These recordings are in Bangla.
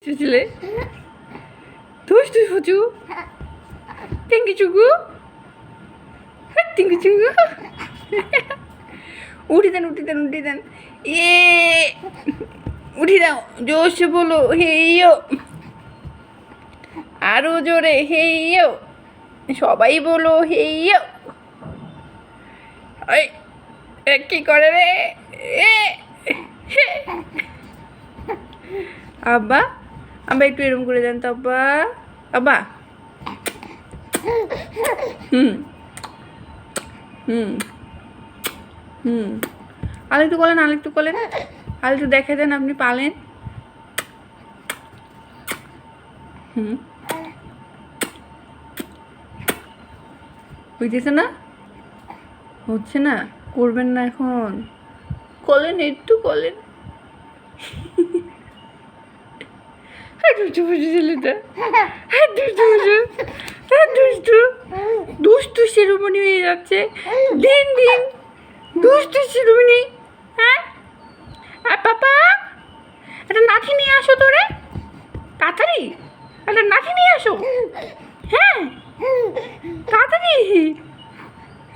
দুষ্টু ছেলে, দুষ্টু ফুচু, টিঙ্কি চুকু, টিঙ্কি চুকু। উঠি দেন, উঠি দেন, উঠি দেন। উঠি দাও, জোরসে বলো হেইও, আরো জোরে হেইও, সবাই বলো হেইও। ওই কি করে রে? আব্বা, আব্বা একটু এরম করে দেন তো আব্বা। আব্বা, হুম হুম হুম, আর একটু বলেন, আর একটু বলেন, আর একটু দেখে দেন আপনি পালেন। হুম, হইতেছে না? হচ্ছে না? করবেন না এখন, কলেন একটু কলেন। দুষ্টু বুঝু ছেলেটা, দুষ্টু বুঝু, দুষ্টু দুষ্টু শিরোমণি হয়ে যাচ্ছে দিন দিন, দুষ্টু শিরোমণি। হ্যাঁ, আর পাপা একটা লাঠি নিয়ে আসো তোরে, তাড়াতাড়ি একটা লাঠি নিয়ে আসো। হ্যাঁ, তাড়াতাড়ি।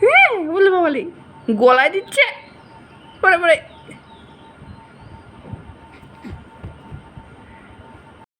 হ্যাঁ, বলে বাবালি গলায় দিচ্ছে পরে পরে।